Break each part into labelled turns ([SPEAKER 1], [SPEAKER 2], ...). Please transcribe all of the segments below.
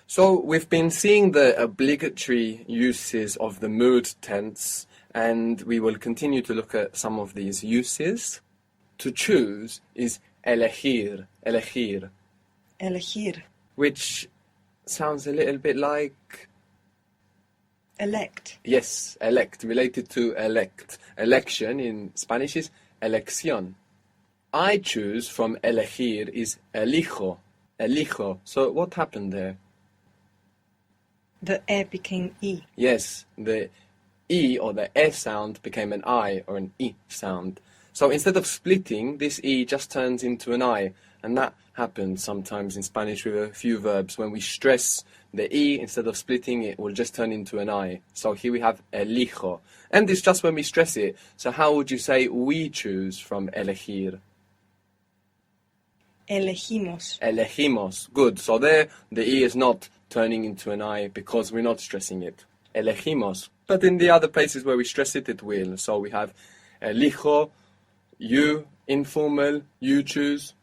[SPEAKER 1] So we've been seeing the obligatory uses of the mood tense, and we will continue to look at some of these uses. To choose is elegir,
[SPEAKER 2] Elegir.
[SPEAKER 1] which sounds a little bit like,
[SPEAKER 2] Elect.
[SPEAKER 1] yes, elect, related to elect. Election in Spanish is elección. I choose from elegir is elijo. So what happened there?
[SPEAKER 2] The E became E.
[SPEAKER 1] Yes, the E or the E sound became an I or an I sound. So instead of splitting, this E just turns into an I. And that happens sometimes in Spanish with a few verbs. When we stress the E, instead of splitting, it will just turn into an I. So here we have elijo. And it's just when we stress it. So how would you say we choose from elegir?
[SPEAKER 2] Elegimos.
[SPEAKER 1] Elegimos. Good. So there, the E is not turning into an I because we're not stressing it. Elegimos. But in the other places where we stress it, it will. So we have elijo, you, informal, you choose.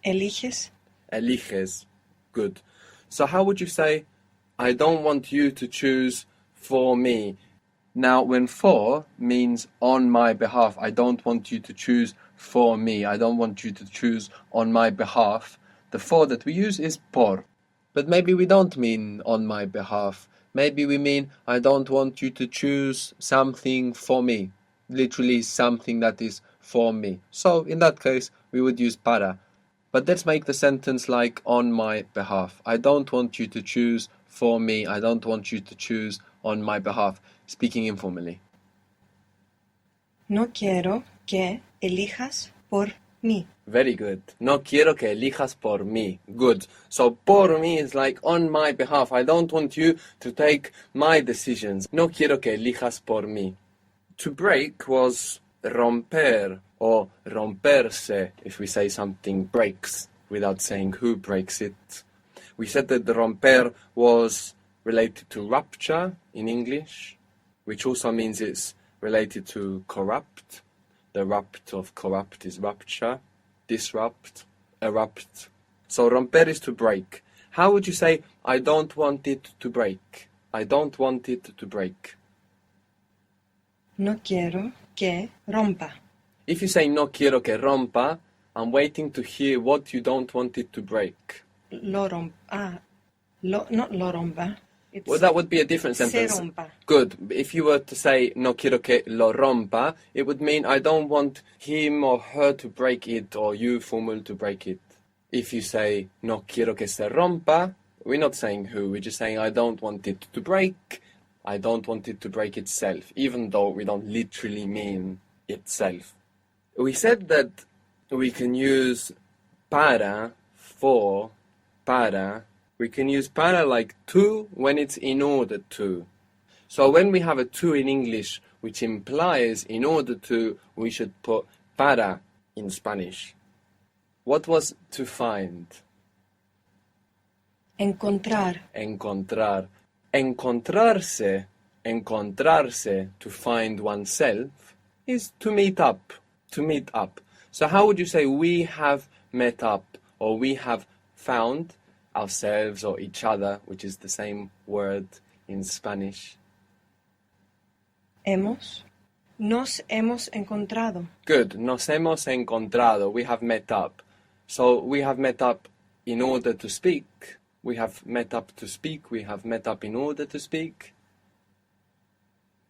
[SPEAKER 2] Eliges.
[SPEAKER 1] Eliges. Good. So how would you say, I don't want you to choose for me? Now, when for means on my behalf, I don't want you to choose for me. I don't want you to choose on my behalf. The for that we use is por. But maybe we don't mean on my behalf. Maybe we mean, I don't want you to choose something for me. Literally something that is for me. So, in that case, we would use para. But let's make the sentence like on my behalf. I don't want you to choose for me. I don't want you to choose on my behalf. Speaking informally.
[SPEAKER 2] No quiero que elijas por mí.
[SPEAKER 1] Very good. No quiero que elijas por mí. Good. So por mí is like on my behalf. I don't want you to take my decisions. No quiero que elijas por mí. To break was romper or romperse if we say something breaks without saying who breaks it. We said that the romper was related to rupture in English, which also means it's related to corrupt. The rupt of corrupt is rupture, disrupt, erupt. So romper is to break. How would you say, I don't want it to break? I don't want it to break.
[SPEAKER 2] No quiero que rompa.
[SPEAKER 1] If you say no quiero que rompa, I'm waiting to hear what you don't want it to break.
[SPEAKER 2] Lo rompa. Not lo rompa. It's
[SPEAKER 1] Well, that would be a different
[SPEAKER 2] se
[SPEAKER 1] sentence.
[SPEAKER 2] rompa.
[SPEAKER 1] Good. If you were to say no quiero que lo rompa, it would mean I don't want him or her to break it or you, formal, to break it. If you say no quiero que se rompa, we're not saying who, we're just saying I don't want it to break. I don't want it to break itself, even though we don't literally mean itself. We said that we can use para, for, para. We can use para like to when it's in order to. So when we have a to in English, which implies in order to, we should put para in Spanish. What was to find?
[SPEAKER 2] Encontrar.
[SPEAKER 1] Encontrar. Encontrarse, encontrarse, to find oneself, is to meet up. To meet up. So how would you say we have met up or we have found ourselves or each other, which is the same word in Spanish?
[SPEAKER 2] Nos hemos encontrado.
[SPEAKER 1] Good. Nos hemos encontrado. We have met up. So we have met up in order to speak. We have met up to speak. We have met up in order to speak.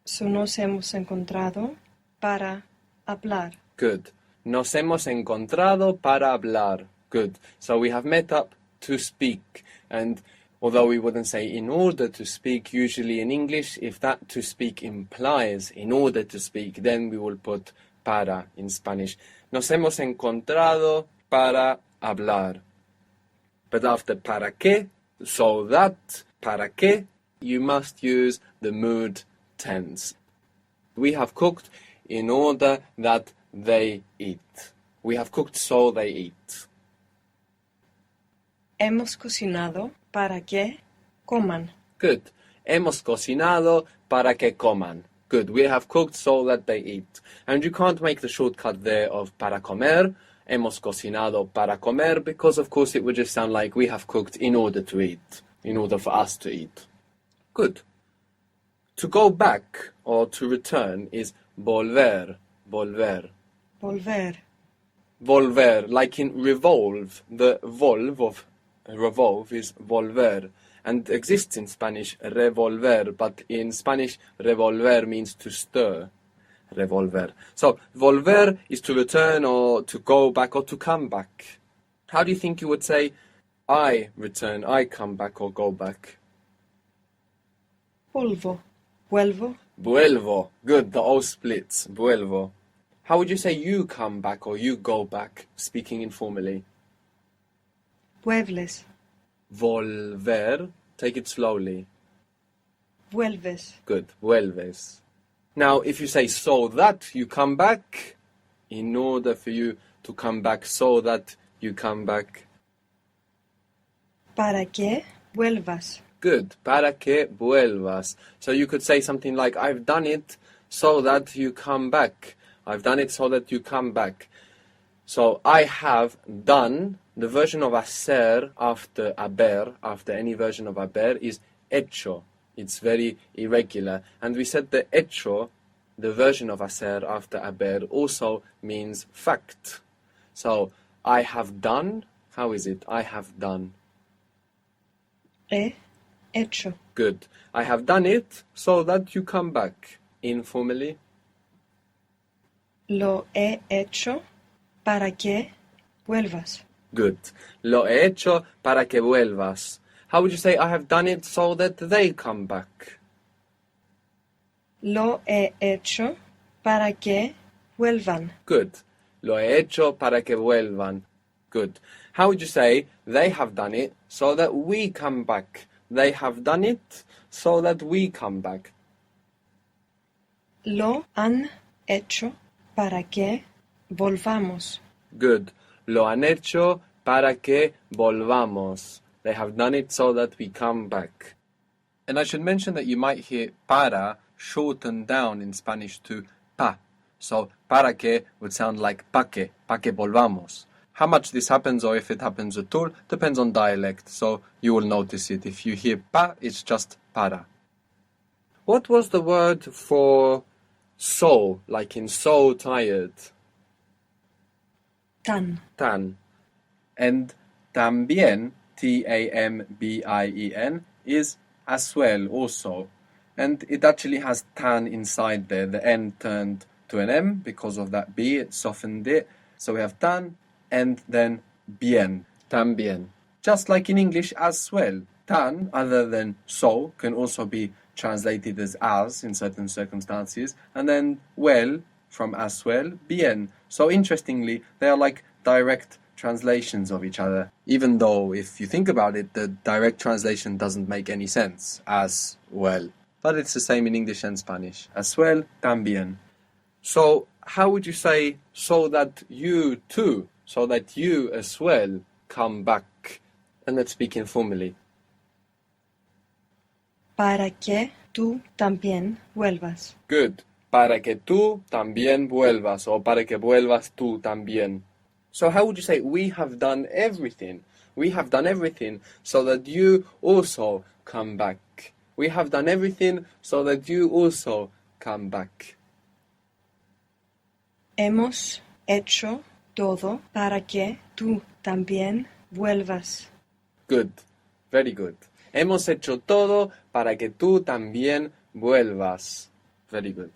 [SPEAKER 2] So nos hemos encontrado para hablar.
[SPEAKER 1] Good. Nos hemos encontrado para hablar. Good. So we have met up to speak. And although we wouldn't say in order to speak, usually in English, if that to speak implies in order to speak, then we will put para in Spanish. Nos hemos encontrado para hablar. But after para qué, so that, para qué, you must use the mood tense. We have cooked in order that they eat. We have cooked so they eat.
[SPEAKER 2] Hemos cocinado para que coman.
[SPEAKER 1] Good. Hemos cocinado para que coman. Good. We have cooked so that they eat. And you can't make the shortcut there of para comer. hemos cocinado para comer, because of course it would just sound like we have cooked in order to eat, in order for us to eat. Good. To go back or to return is volver, volver.
[SPEAKER 2] Volver.
[SPEAKER 1] Volver, like in revolve, the volve of revolve is volver, and exists in Spanish revolver, but in Spanish revolver means to stir. Revolver. So volver is to return or to go back or to come back. How do you think you would say I return, I come back or go back?
[SPEAKER 2] Volvo. Vuelvo.
[SPEAKER 1] Vuelvo. Good, the O splits. Vuelvo. How would you say you come back or you go back, speaking informally?
[SPEAKER 2] Vuelves.
[SPEAKER 1] Volver. Take it slowly.
[SPEAKER 2] Vuelves.
[SPEAKER 1] Good, vuelves. Now, if you say so that you come back, in order for you to come back so that you come back.
[SPEAKER 2] Para que vuelvas.
[SPEAKER 1] Good, para que vuelvas. So you could say something like, I've done it so that you come back. I've done it so that you come back. So I have done, the version of hacer after haber, after any version of haber, is hecho. It's very irregular. And we said the hecho, the version of hacer after haber, also means fact. So, I have done, how is it? I have done.
[SPEAKER 2] He hecho.
[SPEAKER 1] Good. I have done it so that you come back. Informally.
[SPEAKER 2] Lo he hecho para que vuelvas.
[SPEAKER 1] Good. Lo he hecho para que vuelvas. How would you say, I have done it so that they come back?
[SPEAKER 2] Lo he hecho para que vuelvan.
[SPEAKER 1] Good. Lo he hecho para que vuelvan. Good. How would you say, they have done it so that we come back? They have done it so that we come back.
[SPEAKER 2] Lo han hecho para que volvamos.
[SPEAKER 1] Good. Lo han hecho para que volvamos. They have done it so that we come back. And I should mention that you might hear para shortened down in Spanish to pa. So para que would sound like pa que volvamos. How much this happens or if it happens at all depends on dialect, so you will notice it. If you hear pa, it's just para. What was the word for so, like in so tired?
[SPEAKER 2] Tan.
[SPEAKER 1] Tan. And también, T-A-M-B-I-E-N, is as well also. And it actually has tan inside there. The N turned to an M because of that B, it softened it. So we have tan and then bien, también. Just like in English as well. Tan, other than so, can also be translated as in certain circumstances. And then well, from as well, bien. So interestingly, they are like direct translations of each other, even though if you think about it, the direct translation doesn't make any sense, as well. But it's the same in English and Spanish. As well, también. So, how would you say, so that you too, so that you as well come back? And let's speak informally.
[SPEAKER 2] Para que tú también vuelvas.
[SPEAKER 1] Good. Para que tú también vuelvas, or para que vuelvas tú también. So how would you say, we have done everything? We have done everything so that you also come back. We have done everything so that you also come back.
[SPEAKER 2] Hemos hecho todo para que tú también vuelvas.
[SPEAKER 1] Good. Very good. Hemos hecho todo para que tú también vuelvas. Very good.